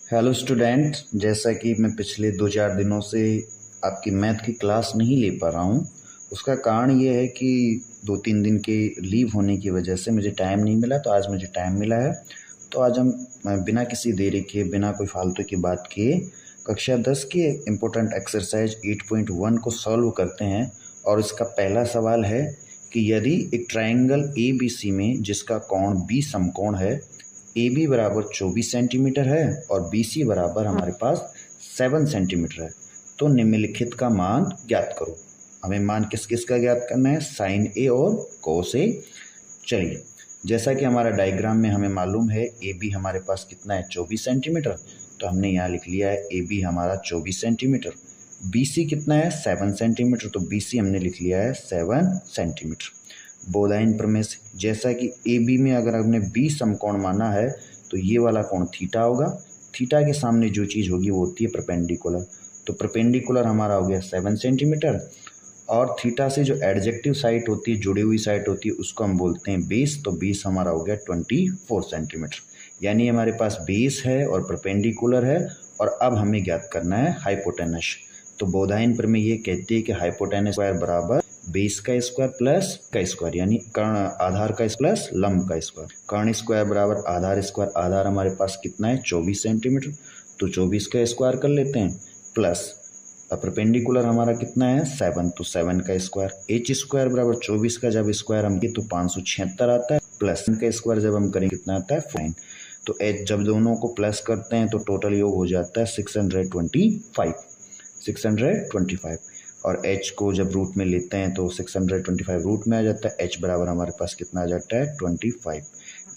Hello student, जैसा कि मैं पिछले 2-4 दिनों से आपकी मैथ की क्लास नहीं ले पा रहा हूँ। उसका कारण ये है कि 2-3 दिन के लीव होने की वजह से मुझे टाइम नहीं मिला, तो आज मुझे टाइम मिला है। तो आज हम बिना किसी देरी के, बिना कोई फालतू की बात किए कक्षा 10 के इम्पोर्टेंट एक्सरसाइज 8.1 को सॉल्व करते हैं। और इसका पहला सवाल है कि यदि एक ट्राइंगल ABC में जिसका कोण बी समकोण है, ए बी बराबर 24 सेंटीमीटर है और बी सी बराबर हमारे पास 7 सेंटीमीटर है, तो निम्नलिखित का मान ज्ञात करो। हमें मान किस किस का ज्ञात करना है? साइन ए और कोस ए। चलिए, जैसा कि हमारा डायग्राम में हमें मालूम है ए बी हमारे पास कितना है? 24 सेंटीमीटर। तो हमने यहाँ लिख लिया है ए बी हमारा 24 सेंटीमीटर। बी सी कितना है? 7 सेंटीमीटर। तो बी सी हमने लिख लिया है 7 सेंटीमीटर। बोधायन प्रमेय से, जैसा कि ए बी में अगर हमने बी समकोण माना है तो ये वाला कोण थीटा होगा। थीटा के सामने जो चीज़ होगी वो होती है परपेंडिकुलर। तो परपेंडिकुलर हमारा हो गया 7 सेंटीमीटर। और थीटा से जो एडजेक्टिव साइड होती है, जुड़ी हुई साइड होती है, उसको हम बोलते हैं बेस। तो बेस हमारा हो गया 24 सेंटीमीटर। यानी हमारे पास बेस है और परपेंडिकुलर है। और अब हमें ज्ञात करना है हाइपोटेनस। तो बोधायन प्रमेय ये कहती है कि हाइपोटेनस स्क्वायर बराबर बेस का स्क्वायर प्लस का स्क्वायर, यानी कर्ण आधार का प्लस लंब का स्क्वायर। कर्ण स्क्वायर बराबर आधार स्क्वायर। आधार हमारे पास कितना है? 24 सेंटीमीटर। तो 24 का स्क्वायर कर लेते हैं, प्लस परपेंडिकुलर हमारा कितना है? 7। तो 7 का स्क्वायर। एच स्क्वायर बराबर 24 का जब स्क्वायर हम की तो 576 आता है, प्लस का स्क्वायर जब हम करेंगे कितना आता है? 9। तो एच जब दोनों को प्लस करते हैं तो टोटल योग हो जाता है 625। और h को जब रूट में लेते हैं तो 625 रूट में आ जाता है। h बराबर हमारे पास कितना आ जाता है? 25।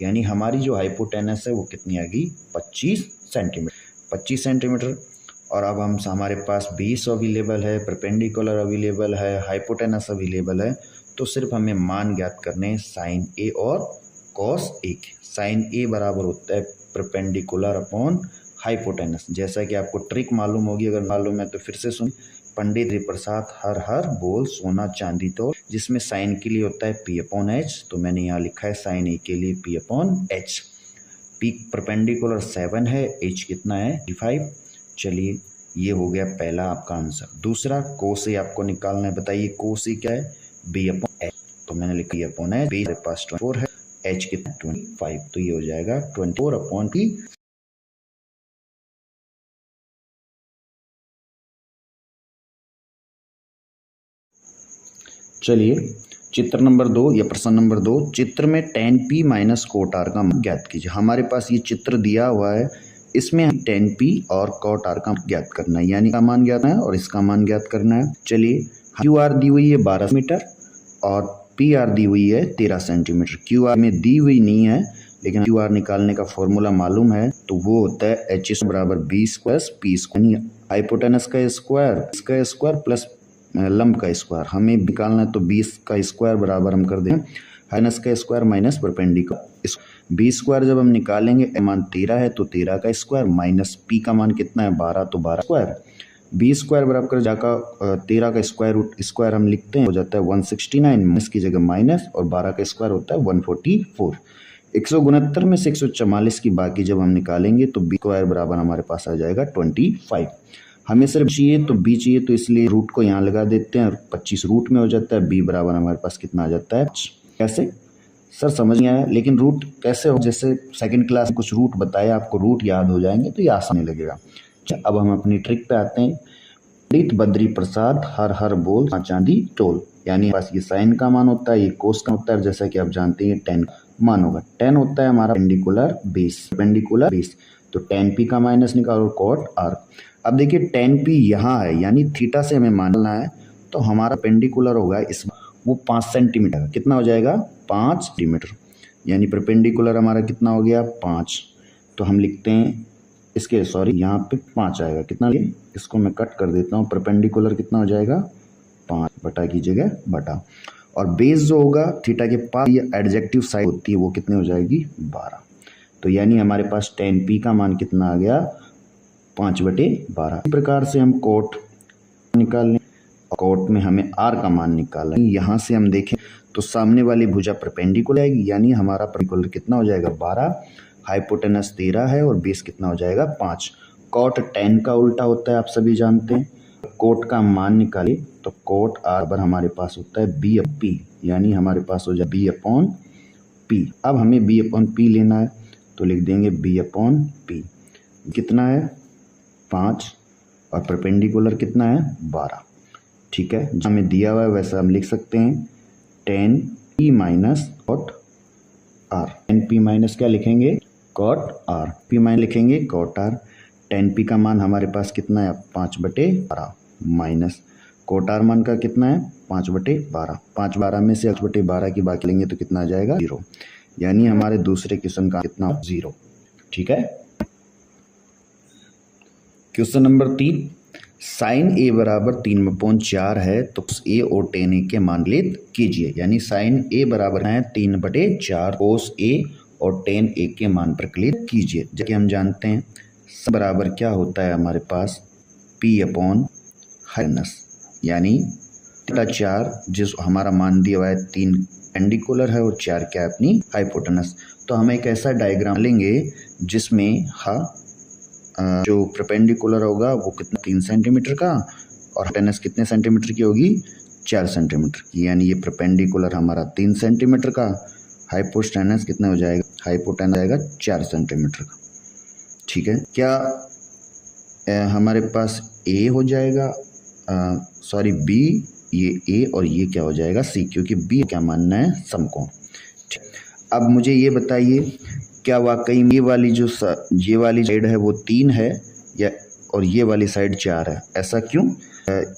यानी हमारी जो हाइपोटेनस है वो कितनी आ गई? 25 सेंटीमीटर। 25 सेंटीमीटर। और अब हमारे पास बेस अवेलेबल है, परपेंडिकुलर अवेलेबल है, हाइपोटेनस अवेलेबल है। तो सिर्फ हमें मान ज्ञात करने हैं साइन ए और कॉस ए के। साइन ए बराबर होता है परपेंडिकुलर अपॉन हाइपोटेनस। जैसा कि आपको ट्रिक मालूम होगी, अगर मालूम है तो फिर से सुन। पंडित हरिप्रसाद हर हर बोल सोना चांदी तोल, जिसमें साइन के लिए होता है पी अपॉन एच। तो मैंने यहाँ लिखा है साइन ए के लिए P upon H. P perpendicular 7 है, एच कितना है? 5। चलिए, ये हो गया पहला आपका आंसर। दूसरा, कोस ए आपको निकालना है। बताइए कोस ए क्या है? B upon h. तो मैंने लिखा बी अपॉन एच। बी मेरे पास 24 है, एच कितना? 25। तो ये हो जाएगा 24 अपॉन पी। चलिए, चित्र नंबर 2 या प्रश्न नंबर 2, चित्र में tan p minus cot r का मान ज्ञात कीजिए। हमारे पास ये चित्र दिया हुआ है, इसमें हम tan p और cot r का ज्ञात करना है, यानी का मान ज्ञात है और इसका मान ज्ञात करना है। चलिए, क्यू आर दी हुई है 12 मीटर और पी आर दी हुई है 13 सेंटीमीटर। क्यू आर में दी हुई नहीं है, लेकिन क्यू आर निकालने का फॉर्मूला मालूम है, तो वो होता है एच बराबर b square p square. Hypotenuse का स्क्वायर प्लस लंब का स्क्वायर हमें निकालना है। तो 20 का स्क्वायर बराबर हम कर दें हाइपोटेनस का square minus perpendicular. B square जब हम निकालेंगे, मान 13 है तो 13 का स्क्वायर माइनस पी का मान कितना है? 12। तो 12 स्क्वायर। बी स्क्वायर बराबर जाकर 13 का स्क्वायर रूट स्क्वायर हम लिखते हैं, हो जाता है 169। इसकी जगह माइनस, और 12 का स्क्वायर होता है 144। 169 में से 144 की बाकी जब हम निकालेंगे तो बी स्क्वायर बराबर हमारे पास आ जाएगा 25। हमें सिर्फ चाहिए तो बी चाहिए, तो इसलिए रूट को यहाँ लगा देते हैं और 25 रूट में हो जाता है। बी बराबर हमारे पास कितना आ जाता है? कैसे सर समझ नहीं आया, लेकिन रूट कैसे हो? जैसे सेकंड क्लास में कुछ रूट बताया, आपको रूट याद हो जाएंगे तो ये आसान लगेगा। अब हम अपनी ट्रिक पे आते हैं। पंडित बद्री प्रसाद हर हर बोल सोना चांदी तोल, यानी पास ये साइन का मान होता है, ये कोस का होता है। जैसा कि आप जानते हैं tan मान होगा। tan होता है हमारा पेंडिकुलर बेस। तो tan p का माइनस निकालो, cot r। अब देखिए tan p यहाँ है, यानी थीटा से हमें मानना है। तो हमारा पेंडिकुलर होगा इस वो 5 सेंटीमीटर। कितना हो जाएगा? 5 सेंटीमीटर। यानी परपेंडिकुलर हमारा कितना हो गया? 5। तो हम लिखते हैं इसके, सॉरी यहाँ पे 5 आएगा। कितना? इसको मैं कट कर देता हूँ। परपेंडिकुलर कितना हो जाएगा? 5 बटा की जगह बटा। और बेस जो होगा थीटा के पास, ये एडजेक्टिव साइड होती है, वो कितनी हो जाएगी? 12। तो यानी हमारे पास tan p का मान कितना आ गया? 5/12। इस प्रकार से हम कोट निकाल लें। कोट में हमें r का मान निकालना है। यहाँ से हम देखें तो सामने वाली भुजा परपेंडिकुलर आएगी, यानी हमारा परपेंडिकुलर कितना हो जाएगा? 12। हाइपोटेनस 13 है और बेस कितना हो जाएगा 5। कॉट 10 का उल्टा होता है, आप सभी जानते हैं। कोट का मान निकाले तो कोट आर बराबर हमारे पास होता है बी अपॉन पी, यानी हमारे पास हो जाए बी अपॉन पी। अब हमें बी अपॉन पी लेना है तो लिख देंगे बी अपॉन पी। कितना है 5 और परपेंडिकुलर कितना है 12। ठीक है, जो हमें दिया हुआ है वैसा हम लिख सकते हैं 10p minus cot R. 10p minus क्या लिखेंगे कॉट आर, p माइनस लिखेंगे कॉट आर। 10p का मान हमारे पास कितना है 5/12 माइनस कोट आर मान का कितना है 5/12। 5/12 में से 8/12 की बाकी लेंगे तो कितना आ जाएगा 0, यानी हमारे दूसरे क्वेश्चन का कितना 0। ठीक है। क्वेश्चन नंबर 3, साइन ए बराबर 3/4 है तो ए और tan ए के मान ज्ञात कीजिए। यानी साइन ए बराबर है 3/4 कोस ए और tan ए के मान प्रकलित कीजिए। जैसे कि हम जानते हैं बराबर क्या होता है हमारे पास p अपॉन हाइपोटेनस, यानी 4 जिस हमारा मान दिया हुआ है 3 पेंडिकुलर है और 4 क्या है अपनी हाइपोटेनस। तो हम एक ऐसा डायग्राम लेंगे जिसमें जो परपेंडिकुलर होगा वो कितना 3 सेंटीमीटर का और हाइपोटेनस कितने सेंटीमीटर की होगी 4 सेंटीमीटर की, यानी ये परपेंडिकुलर हमारा 3 सेंटीमीटर का, हाइपोटेनस कितना हो जाएगा हाइपोटेनस आएगा 4 सेंटीमीटर का। ठीक है, क्या हमारे पास ए हो जाएगा सॉरी बी, ये ए और ये क्या हो जाएगा सी, क्योंकि बी क्या मानना है समकोण। अब मुझे ये बताइए क्या वाकई ये वाली जो ये वाली साइड है वो 3 है या और ये वाली साइड 4 है, ऐसा क्यों?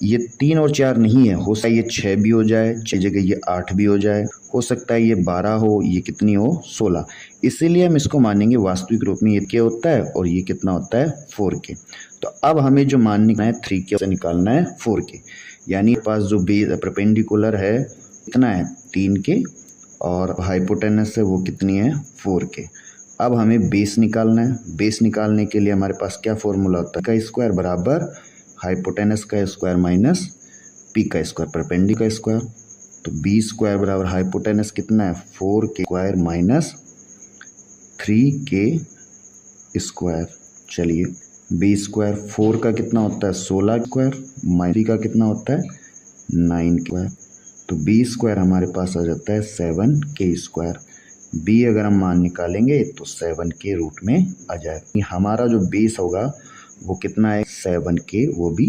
ये 3 और 4 नहीं है, हो सकता है ये 6 भी हो जाए, 6 जगह ये 8 भी हो जाए, हो सकता है ये 12 हो, ये कितनी हो 16। इसीलिए हम इसको मानेंगे वास्तविक रूप में ये क्या होता है और ये कितना होता है 4k। तो अब हमें जो मान निकालना है 3k से निकालना है 4k, यानी पास जो बेस परपेंडिकुलर है कितना है 3k और हाइपोटेनस है वो कितनी है 4k। अब हमें बेस निकालना है। बेस निकालने के लिए हमारे पास क्या फॉर्मूला होता है, का स्क्वायर बराबर हाइपोटेनस का स्क्वायर माइनस पी का स्क्वायर परपेंडिकुलर का स्क्वायर। तो बी स्क्वायर बराबर हाइपोटेनस कितना है 4k square minus 3k square. चलिए बी स्क्वायर 4 का कितना होता है 16 स्क्वायर माइनस बी का कितना होता है 9 स्क्वायर। तो बी स्क्वायर हमारे पास आ जाता है 7k स्क्वायर। बी अगर हम मान निकालेंगे तो 7k रूट में आ जाएगा। हमारा जो बेस होगा वो कितना है 7k, वो भी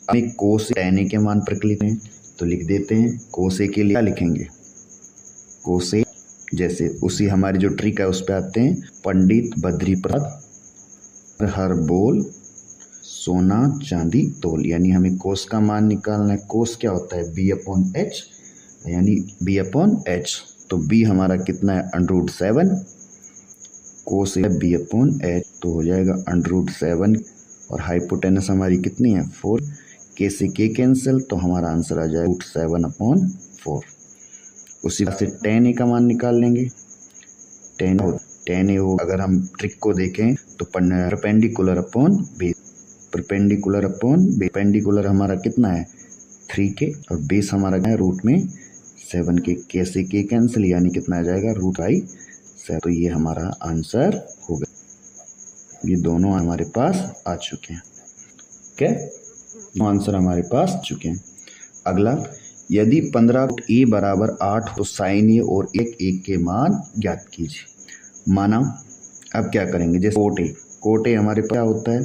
हमें कोस tan ए के मान प्रकलित हैं तो लिख देते हैं कोस ए के लिए क्या लिखेंगे कोस ए, जैसे उसी हमारी जो ट्रिक है उस पर आते हैं। पंडित बद्री प्रसाद हर बोल सोना चांदी तोल, यानी हमें कोस का मान निकालना है। कोस क्या होता है b अपॉन एच, यानी b अपॉन एच। तो b हमारा कितना है √7, कोस है b अपॉन एच तो हो जाएगा √7 और हाइपोटेनस हमारी कितनी है 4, k से k कैंसिल तो हमारा आंसर आ जाएगा √7/4। उसी तरह से tan a का मान निकाल लेंगे। tan a हो अगर हम ट्रिक को देखें तो perpendicular upon base, perpendicular upon perpendicular हमारा कितना है 3k और बेस हमारा क्या है रूट में 7k, k से k कैंसिल यानी कितना आ जाएगा √7। तो ये हमारा आंसर होगा। ये दोनों हमारे पास आ चुके हैं। ओके, आंसर हमारे पास चुके हैं। अगला, यदि 15 ए बराबर 8 तो साइन ए और 1 के मान ज्ञात कीजिए। माना अब क्या करेंगे, जैसे कोट ए हमारे पास क्या होता है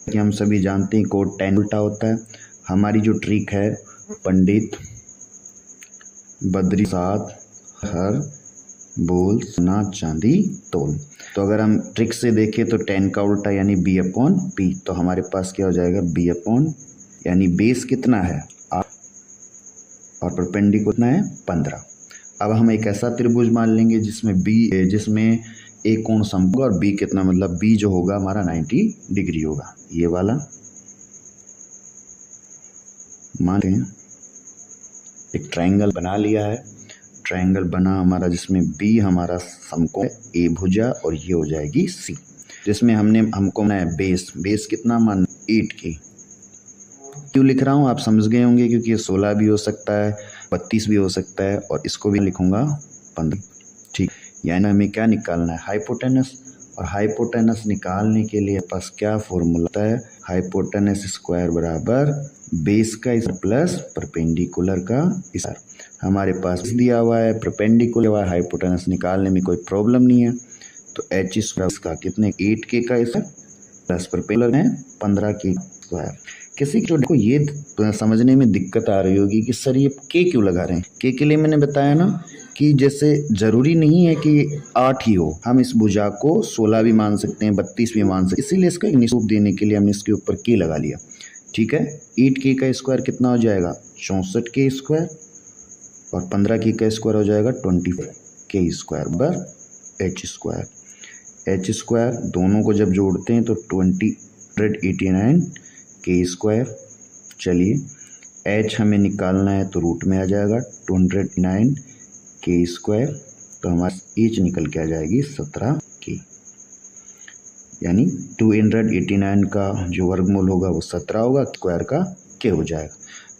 कि हम सभी जानते हैं कोट tan उल्टा होता है। हमारी जो ट्रिक है पंडित बद्री साथ हर बोल सोना चांदी तोल, तो अगर हम ट्रिक से देखें तो tan का उल्टा यानी b अपॉन p, तो हमारे पास क्या हो जाएगा b अपॉन, यानी बेस कितना है 8 और परपेंडिकुलर कितना है 15। अब हम एक ऐसा त्रिभुज मान लेंगे जिसमें एक कोण समकोण और b कितना, मतलब b जो होगा हमारा 90 डिग्री होगा। ये वाला मानते हैं एक ट्रायंगल बना लिया है। ट्रायंगल बना हमारा जिसमें b हमारा समकोण a भुजा और ये हो जाएगी c, जिसमें हमको बनाया है बेस कितना मान 8k। क्यों लिख रहा हूँ आप समझ गए होंगे, क्योंकि ये 16 भी हो सकता है 32 भी हो सकता है और इसको भी लिखूंगा 15। ठीक, यानी हमें क्या निकालना है हाइपोटेनस। और हाइपोटेनस निकालने के लिए पास क्या फॉर्मूला होता है, हाइपोटेनस स्क्वायर बराबर बेस का स्क्वायर प्लस परपेंडिकुलर का स्क्वायर। हमारे पास दिया हुआ है परपेंडिकुलर हुआ, हाइपोटेनस निकालने में कोई प्रॉब्लम नहीं है। तो एच स्क्वायर का कितने 8k का स्क्वायर प्लस परपेंडिकुलर है 15k स्क्वायर। किसी को देखो ये समझने में दिक्कत आ रही होगी कि सर ये के क्यों लगा रहे हैं। के लिए मैंने बताया ना कि जैसे जरूरी नहीं है कि 8 ही हो, हम इस भुजा को 16 भी मान सकते हैं, 32 भी मान सकते हैं, इसीलिए इसका एक निरूप देने के लिए हमने इसके ऊपर के लगा लिया। ठीक है, 8k का स्क्वायर कितना हो जाएगा 64k स्क्वायर और 15k का स्क्वायर हो जाएगा 24k स्क्वायर बराबर एच स्क्वायर। एच स्क्वायर दोनों को जब जोड़ते हैं तो 289k स्क्वायर। चलिए एच हमें निकालना है तो रूट में आ जाएगा 209k स्क्वायर, तो हमारा एच निकल के आ जाएगी 17k, यानी 289 का जो वर्गमूल होगा वो 17 होगा, स्क्वायर का k हो जाएगा।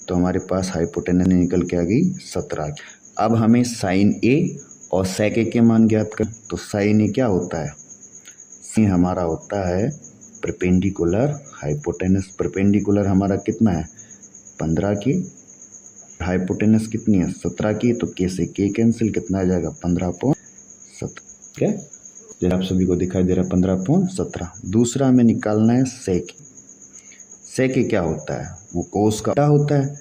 तो हमारे पास हाइपोटेनस निकल के आ गई 17। अब हमें साइन ए और सेक ए के मान ज्ञात कर। तो साइन ए क्या होता है, सी हमारा होता है परपेंडिकुलर हाइपोटेनस। परपेंडिकुलर हमारा कितना है 15 की, हाइपोटेनस कितनी है 17 की, तो के से के कैंसिल, कितना आ जाएगा 15/17। ठीक है, जैसे आप सभी को दिखाई दे रहा है 15/17। दूसरा हमें निकालना है सेक। सेक क्या होता है, वो कोस का उल्टा होता है,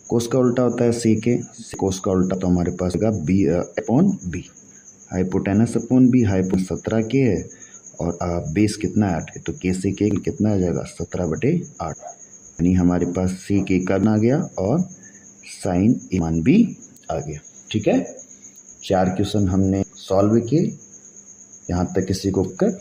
कोस का उल्टा होता है सेक। कोस का उल्टा तो हमारे पास होगा b/b, hypotenuse upon b। Hypotenuse 17k है और बेस कितना है 8 के, तो के से के कितना आ जाएगा 17/8, यानी हमारे पास सी के का आ गया और साइन ए मान भी आ गया। ठीक है, 4 क्वेश्चन हमने सॉल्व किए, यहाँ तक किसी को कर।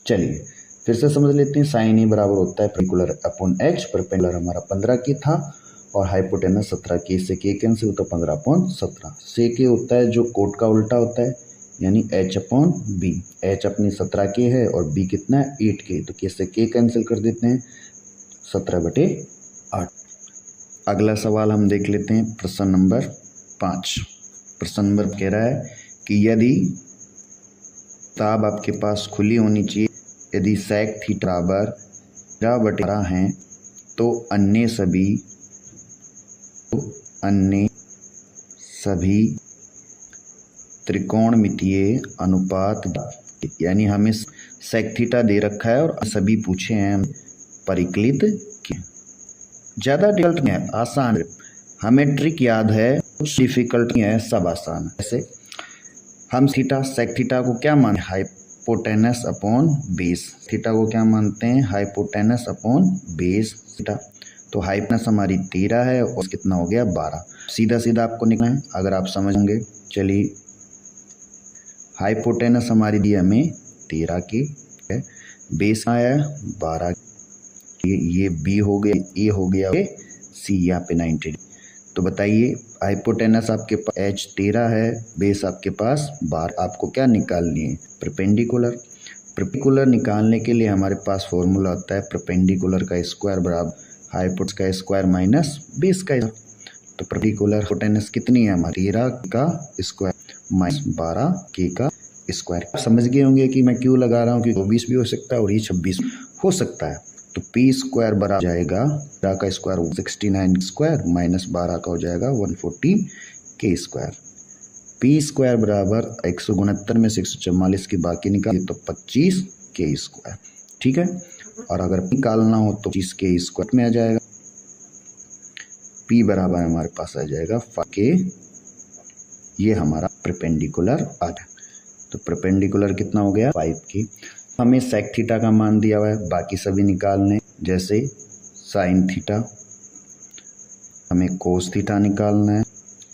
चलिए फिर से समझ लेते हैं। साइन ए बराबर होता है परपेंडिकुलर अपॉन एच। परपेंडिकुलर हमारा 15k था और हाइपोटेनस 17k से के कैंसिल, तो 15/17। से के होता है जो कोट का उल्टा होता है, यानी h/b। h अपनी 17k है और b कितना है 8k, तो के से के कैंसिल कर देते हैं 17/8। अगला सवाल हम देख लेते हैं, प्रश्न नंबर 5। प्रश्न नंबर कह रहा है कि यदि किताब आपके पास खुली होनी चाहिए, यदि सेक थीटा बराबर 13/12 हैं तो अन्य सभी त्रिकोणमितीय अनुपात, यानी हमें सेक थीटा दे रखा है और सभी पूछे हैं परिकलित के। ज़्यादा डिफिकल्ट नहीं है, आसान है, हमें ट्रिक याद है, कुछ डिफिकल्ट नहीं है, सब आसान है। जैसे हम सेक थीटा को क्या मानते हैं हाइपोटेनस अपॉन बेस। थीटा को क्या मानते हैं हाइपोटेनस अपॉन बेस थीटा। तो हाइपोटेनस हमारी 13 है और कितना हो गया 12। सीधा सीधा आपको निकालना है अगर आप समझोगे। चलिए हाइपोटेनस हमारी दी हमें 13 की है, बेस आया 12, ये बी हो गया, ए हो गया, सी यहाँ पे 90। तो बताइए हाइपोटेनस आपके पास एच 13 है, बेस आपके पास 12, आपको क्या निकालनी है परपेंडिकुलर। परपेंडिकुलर निकालने के लिए हमारे पास फॉर्मूला होता है परपेंडिकुलर का स्क्वायर बराबर हाइपोटेनस का स्क्वायर माइनस बेस का। तो परपेंडिकुलर हाइपोटेनस कितनी है हमारी 13 का स्क्वायर माइनस 12k का स्क्वायर। समझ गए होंगे कि मैं क्यों लगा रहा हूँ, क्योंकि 24 भी हो सकता है और ये 26 हो सकता है। तो पी स्क्वायर बराबर जाएगा 13 का स्क्वायर 69 स्क्वायर माइनस 12 का हो जाएगा 140k स्क्वायर। पी स्क्वायर बराबर 169 में से 144 की बाकी निकाली तो 25k स्क्वायर। ठीक है, और अगर पी निकालना हो तो 25k स्क्वायर में आ जाएगा। पी बराबर हमारे पास आ जाएगा 5k, ये हमारा परपेंडिकुलर आ गया। तो परपेंडिकुलर कितना हो गया 5k। हमें सेक थीटा का मान दिया हुआ है, बाकी सभी निकालने, जैसे साइन थीटा, हमें कोस थीटा निकालना है,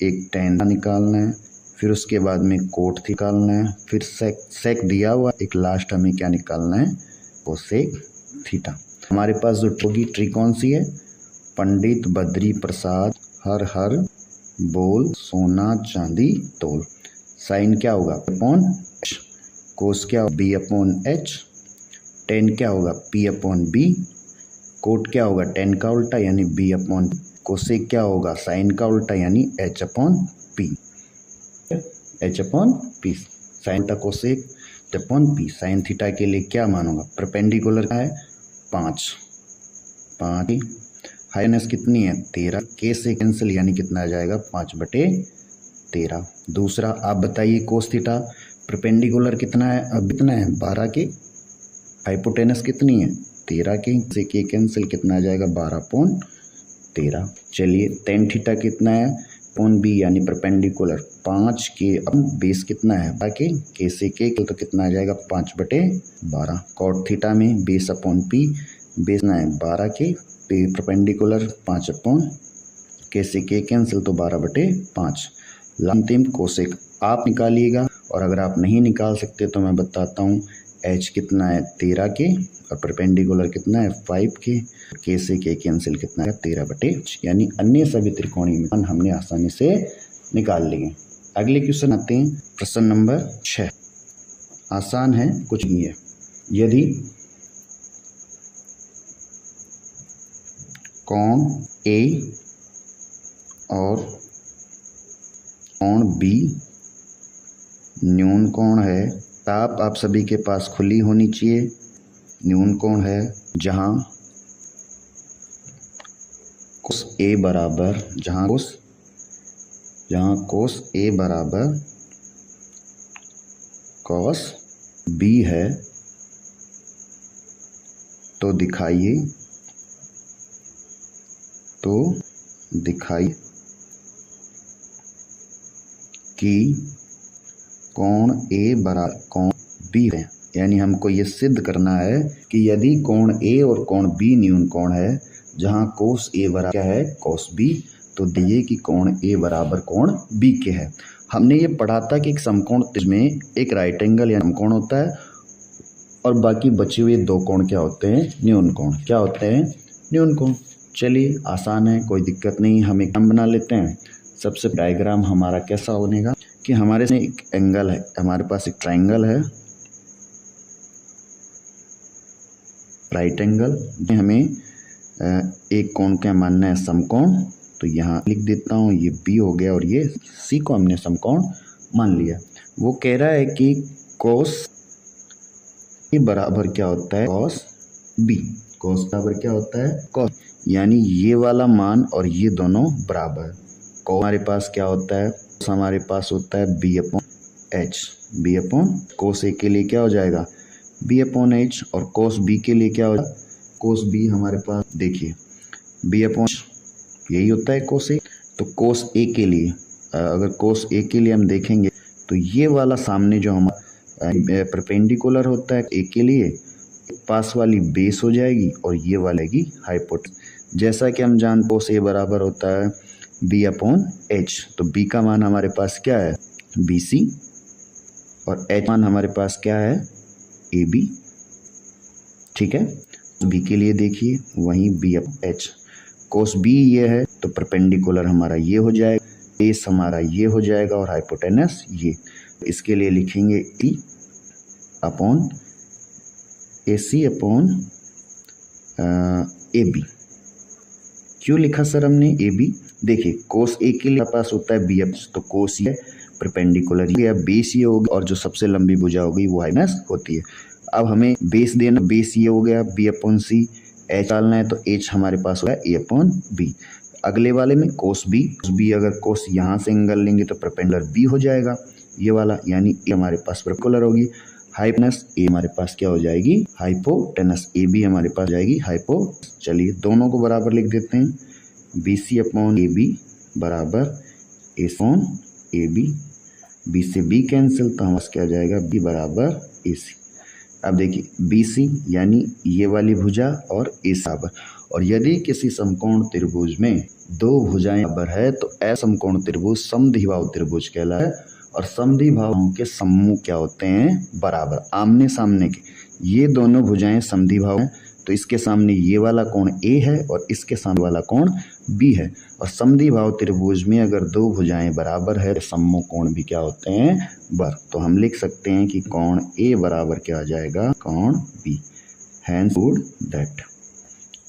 एक टेन निकालना है, फिर उसके बाद में कोट निकालना है, फिर सेक दिया हुआ, एक लास्ट हमें क्या निकालना है कोसेक थीटा। हमारे पास जो होगी ट्रिक कौन सी है, पंडित बद्री प्रसाद हर हर बोल सोना चांदी तोल। साइन क्या होगा अपॉन एच, कोस क्या होगा b/h, टेन क्या होगा p/b, कोट क्या होगा टेन का उल्टा यानी b/, कोसेक क्या होगा साइन का उल्टा यानी h/p। साइन उल्टा cosec, upon P. Sine theta के लिए क्या मानूंगा, परपेंडिकुलर का है 5, हाइनेस कितनी है 13, के से कैंसिल यानी कितना आ जाएगा 5/13। दूसरा आप बताइए कोस थीटा, परपेंडिकुलर कितना है, अब कितना है 12 के, हाइपोटेनस कितनी है 13 के, से के कैंसिल कितना आ जाएगा 12/13। चलिए टेन थीटा कितना है अपॉन बी यानी परपेंडिकुलर 5 के, अब बेस कितना है के से के तो कितना आ जाएगा 5/12। कॉट थीटा में बेस अपॉन पी, बेस ना है 12 के, परपेंडिकुलर 5 अपॉन के से के कैंसिल तो 12/5। अंतिम कोसेक आप निकालिएगा, और अगर आप नहीं निकाल सकते तो मैं बताता हूँ। एच कितना है 13 के और परपेंडिकुलर कितना है 5 के से के कैंसिल कितना है 13/5, यानी अन्य सभी त्रिकोणीय मान हमने आसानी से निकाल लिए। अगले क्वेश्चन आते हैं, प्रश्न नंबर 6। आसान है, कुछ नहीं है। यदि कोण ए और कोण बी न्यून कोण है, आप सभी के पास खुली होनी चाहिए। न्यून कोण है जहां कोस ए बराबर, जहां कोस ए बराबर कॉस बी है, तो दिखाइए कि कोण ए बराबर कोण बी है। यानी हमको ये सिद्ध करना है कि यदि कोण ए और कोण बी न्यून कोण है, जहां कोस ए बराबर क्या है कोस बी, तो दिए कि कोण ए बराबर कोण बी के है। हमने ये पढ़ा था कि एक समकोण त्रिभुज में एक राइट एंगल या समकोण होता है, और बाकी बचे हुए दो कोण क्या होते हैं न्यून कोण। क्या होते हैं न्यून कोण। चलिए आसान है, कोई दिक्कत नहीं। हम एक बना लेते हैं। सबसे डायग्राम हमारा कैसा बनेगा कि हमारे से एक एंगल है, हमारे पास एक ट्राइंगल है, राइट एंगल, हमें एक कोण क्या मानना है समकोण। तो यहाँ लिख देता हूँ, ये बी हो गया और ये सी को हमने समकोण मान लिया। वो कह रहा है कि कोस ए बराबर क्या होता है कॉस बी, कोस बराबर क्या होता है कॉस, यानी ये वाला मान और ये दोनों बराबर। को हमारे पास क्या होता है, हमारे पास होता है B upon H, B upon cos A के लिए क्या हो जाएगा बी अपॉन एच, और कोस बी के लिए क्या हो जाएगा कोस बी हमारे पास देखिए बी अपॉन यही होता है कोस ए। तो कोस ए के लिए अगर कोस ए के लिए हम देखेंगे तो ये वाला सामने जो हमारा परपेंडिकुलर होता है ए के लिए, पास वाली बेस हो जाएगी और ये वाली हाइपोटेनस। जैसा कि हम जानते कोस ए बराबर होता है बी अपॉन एच, तो बी का मान हमारे पास क्या है बी सी, और एच मान हमारे पास क्या है ए बी। ठीक है, बी के लिए देखिए वहीं b upon h, cos b ये है तो परपेंडिकुलर हमारा ये हो जाएगा, बेस हमारा ये हो जाएगा और हाइपोटेनस ये। इसके लिए लिखेंगे e upon a c upon a b. क्यों लिखा सर हमने ए बी, देखिए कोस ए के लिए पास होता है बी एफ, तो कोस ये परपेंडिकुलर या बेस ये होगी, और जो सबसे लंबी भुजा होगी वो हाइपोटेनस होती है। अब हमें बेस देना, बेस ये हो गया बी अपॉन सी, एच डालना है तो एच हमारे पास होगा ए अपॉन बी। अगले वाले में कोस बी अगर कोस यहाँ से एंगल लेंगे तो परपेंडिकुलर बी हो जाएगा ये वाला, यानी ए हमारे पास परपेंडिकुलर होगी, हाइपोटेनस ए हमारे पास क्या हो जाएगी हाइपोटेनस, ए बी हमारे पास जाएगी हाइपो। चलिए दोनों को बराबर लिख देते हैं, b c upon a b बराबर a upon a b, b से बी कैंसिल तो हमारे क्या जाएगा बी बराबर ए सी। अब देखिए बी सी यानी ये वाली भुजा और ए बराबर, और यदि किसी समकोण त्रिभुज में दो भुजाएं बराबर है तो असमकोण त्रिभुज समद्विबाहु त्रिभुज कहलाता है, और समद्विबाहुओं के समूह क्या होते हैं बराबर, आमने सामने के। ये दोनों भुजाएं समद्विबाहु हैं, तो इसके सामने ये वाला कोण ए है और इसके सामने वाला कोण बी है, और समद्विबाहु त्रिभुज में अगर दो भुजाएं बराबर है तो समूह कोण भी क्या होते हैं बर। तो हम लिख सकते हैं कि कोण ए बराबर क्या आ जाएगा कोण बी, हैंस वुड दैट।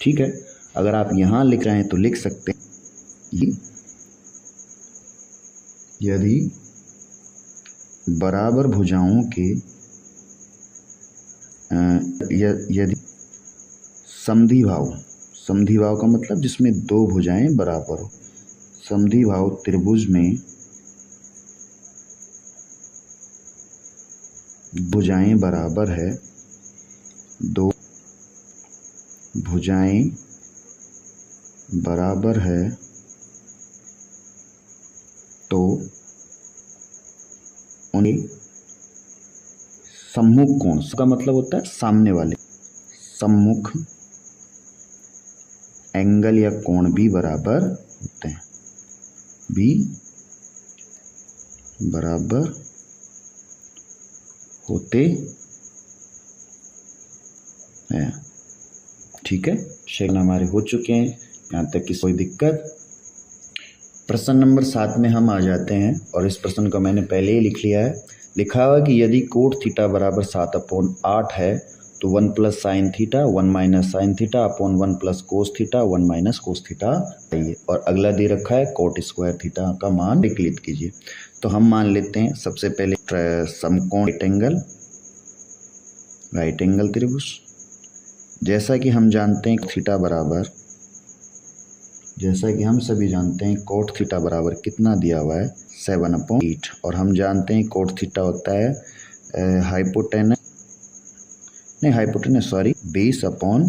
ठीक है, अगर आप यहाँ लिख रहे हैं तो लिख सकते हैं यदि बराबर भुजाओं के यदि समद्विभाव का मतलब जिसमें दो भुजाएं बराबर हो। समद्विभाव त्रिभुज में भुजाएं बराबर है, दो भुजाएं बराबर है तो उन्हें सम्मुख कोण का मतलब होता है सामने वाले, सम्मुख एंगल या कोण भी बराबर होते हैं, भी बराबर होते हैं। ठीक है, शेल हमारे हो चुके हैं, यहाँ तक की कोई दिक्कत। प्रश्न नंबर 7 में हम आ जाते हैं और इस प्रश्न को मैंने पहले ही लिख लिया है। लिखा हुआ कि यदि कोट थीटा बराबर 7/8 है तो 1 plus sine theta 1 minus sine theta upon 1 plus cos theta 1 minus cos theta चाहिए। और अगला दे रखा है कोट स्क्वायर थीटा का मान निकालिए कीजिए। तो हम मान लेते हैं सबसे पहले समकोण राइट एंगल त्रिभुज। जैसा कि हम जानते हैं थीटा बराबर, जैसा कि हम सभी जानते हैं कोट थीटा बराबर कितना दिया हुआ है 7/8 और हम जानते हैं कोट थीटा होता है बेस अपॉन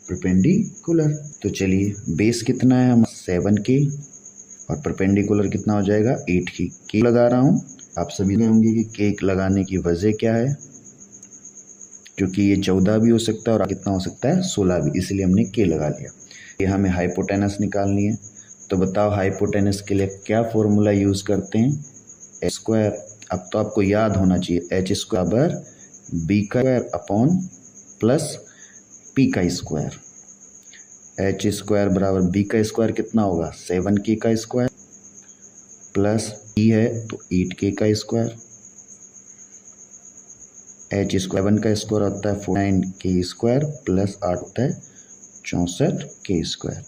परपेंडिकुलर। तो चलिए बेस कितना है हम 7 के और परपेंडिकुलर कितना हो जाएगा 8 की। के लगा रहा हूँ, आप सभी ने होंगे कि केक लगाने की वजह क्या है, क्योंकि ये 14 भी हो सकता है और कितना हो सकता है 16 भी, इसलिए हमने के लगा लिया। ये हमें हाइपोटेनस निकालनी है। तो बताओ हाइपोटेनस के लिए क्या फॉर्मूला यूज़ करते हैं, एच स्क्वायर। अब तो आपको याद होना चाहिए एच स्क्वायर बराबर बी का स्क्वायर अपॉन प्लस पी का स्क्वायर। एच स्क्वायर बराबर बी का स्क्वायर कितना होगा 7k का स्क्वायर प्लस ई है तो 8k का स्क्वायर। एच स्क्वायर 1 का स्क्वायर होता है 49k स्क्वायर प्लस 8 होता है 64k स्क्वायर।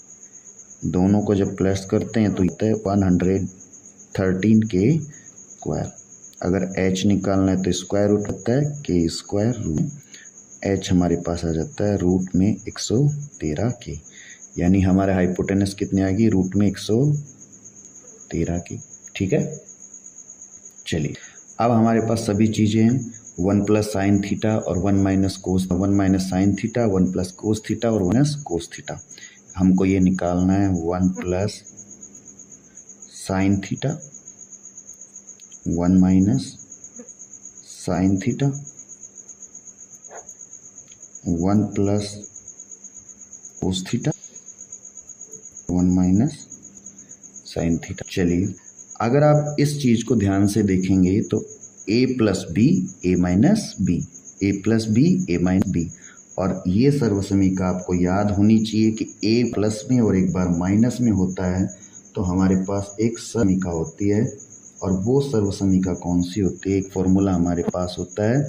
दोनों को जब प्लस करते हैं तो होता है 113k स्क्वायर। अगर h निकालना है तो स्क्वायर रूट होता है k स्क्वायर रूट, h हमारे पास आ जाता है रूट में 113k, यानी हमारे हाइपोटेनस कितनी आ गई रूट में 113k। ठीक है, चलिए अब हमारे पास सभी चीज़ें हैं, 1 प्लस साइन थीटा और 1 minus sine theta 1 plus cos theta और 1 माइनस कोस थीटा। हमको ये निकालना है 1 plus sine theta 1 minus sine theta 1 plus cos theta 1 minus sine theta. चलिए अगर आप इस चीज़ को ध्यान से देखेंगे तो a plus b a minus b, a plus b a minus b, और ये सर्वसमीका आपको याद होनी चाहिए कि a प्लस में और एक बार माइनस में होता है तो हमारे पास एक समीका होती है। और वो सर्वसमीका कौन सी होती है, एक फॉर्मूला हमारे पास होता है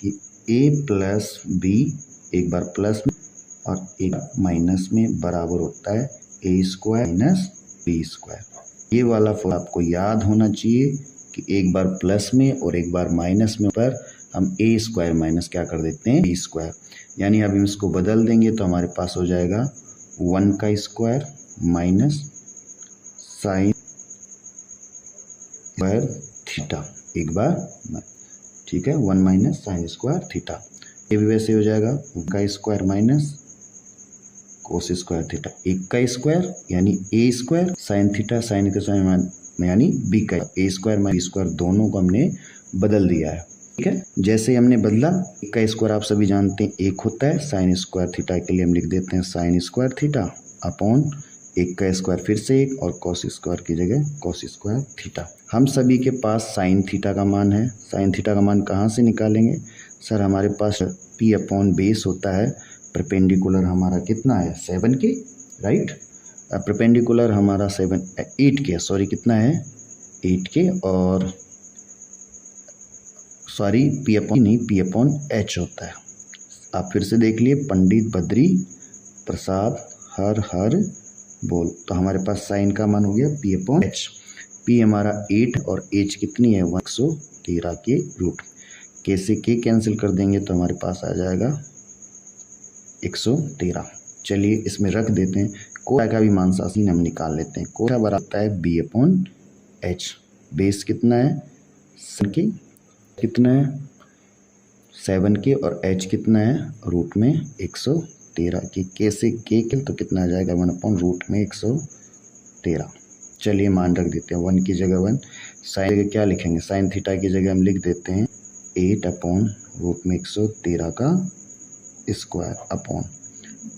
कि a प्लस बी एक बार प्लस में और एक माइनस में बराबर होता है a square minus b square. ये वाला फॉर्मूला आपको याद होना चाहिए कि एक बार प्लस में और एक बार माइनस में पर हम a स्क्वायर माइनस क्या कर देते हैं b स्क्वायर, यानी अब हम इसको बदल देंगे तो हमारे पास हो जाएगा 1 का square minus sine square theta एक बार, ठीक है 1 माइनस साइन स्क्वायर थीटा। ये भी वैसे हो जाएगा 1 का square minus cos square theta, 1 का स्क्वायर यानी a square sine theta sine का स्क्वायर यानी b का a square minus b square, दोनों को हमने बदल दिया है। ठीक है, जैसे हमने बदला 1 का स्क्वायर आप सभी जानते हैं 1 होता है, साइन स्क्वायर थीटा के लिए हम लिख देते हैं साइन स्क्वायर थीटा अपॉन 1 का स्क्वायर फिर से 1 और कॉस स्क्वायर की जगह कॉस स्क्वायर थीटा। हम सभी के पास साइन थीटा का मान है, साइन थीटा का मान कहाँ से निकालेंगे सर, हमारे पास p अपॉन बेस होता है, परपेंडिकुलर हमारा कितना है 7k राइट, परपेंडिकुलर हमारा 8k सॉरी कितना है 8k और सॉरी p अपॉन h होता है। आप फिर से देख लिए पंडित बद्री प्रसाद हर बोल, तो हमारे पास साइन का मान हो गया p अपॉन h। पी हमारा 8 और एच कितनी है 113 के रूट। के से के कैंसिल कर देंगे तो हमारे पास आ जाएगा 113। चलिए इसमें रख देते हैं, कोटा का भी मान सासी हम निकाल लेते हैं। कोटा बराबर है बी अपॉन एच। बेस कितना है 7 के, कितना है 7 के, और एच कितना है रूट में 113 की। के से के तो कितना आ जाएगा 1 अपॉन रूट में 113। चलिए मान रख देते हैं 1 की जगह 1। साइन जगह क्या लिखेंगे, साइन थीटा की जगह हम लिख देते हैं 8 अपॉन रूट में 113 का square upon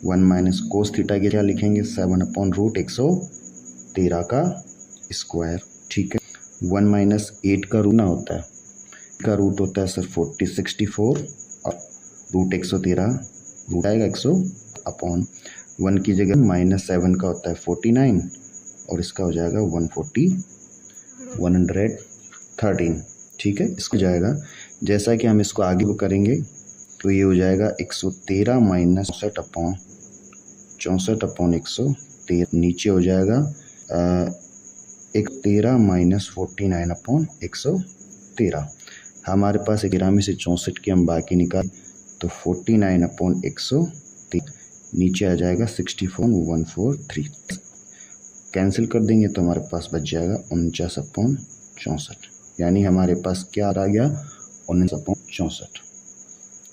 1 minus cos theta की क्या लिखेंगे 7 अपॉन रूट 113 का स्क्वायर। ठीक है, 1 माइनस 8 का रूट ना होता है, का रूट होता है सर 64 और रूट 113 रूट आएगा 100 अपॉन 1 की जगह माइनस 7 का होता है 49 और इसका हो जाएगा 113। ठीक है, इसको जाएगा जैसा कि हम इसको आगे को करेंगे तो ये हो जाएगा 113 माइनस 64 अपॉन 113, नीचे हो जाएगा 113 माइनस 49 अपॉन 113। हमारे पास 13 में से 64 की हम बाकी निकाल तो 49 अपॉन 113, नीचे आ जाएगा 64,143। कैंसिल कर देंगे तो हमारे पास बच जाएगा 49 अपॉन 64, यानी हमारे पास क्या आ गया 19 अपॉन 64।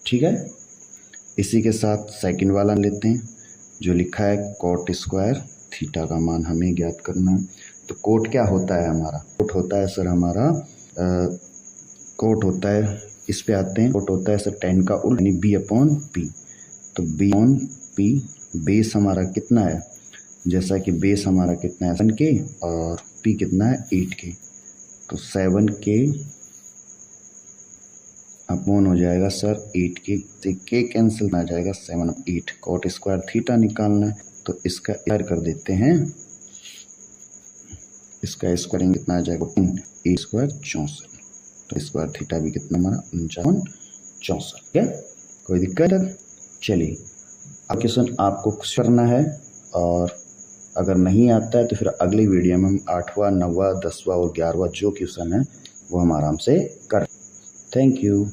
ठीक है, इसी के साथ सेकंड वाला लेते हैं जो लिखा है कोट स्क्वायर थीटा का मान हमें ज्ञात करना है। तो कोट क्या होता है हमारा, कोट होता है सर हमारा कोट होता है, इस पे आते हैं, कोट होता है सर tan का उल्टा यानी b अपॉन p। तो b अपॉन p, बेस हमारा कितना है, जैसा कि बेस हमारा कितना है 7 के और p कितना है 8 के, तो 7 के अपॉन हो जाएगा सर 8 के, से के कैंसिल आ जाएगा 7 8। कोट स्क्वायर थीटा निकालना है तो इसका स्क्वायर कर देते हैं, इसका स्क्वायरिंग कितना आ जाएगा 8 स्क्वायर 64, तो स्क्वायर थीटा भी कितना हमारा 49। ठीक है, कोई दिक्कत है। चलिए अब क्वेश्चन आपको करना है और अगर नहीं आता है तो फिर अगली वीडियो में हम 8वां 9वां 10वां और 11वां जो क्वेश्चन है वो हम आराम से कर। Thank you.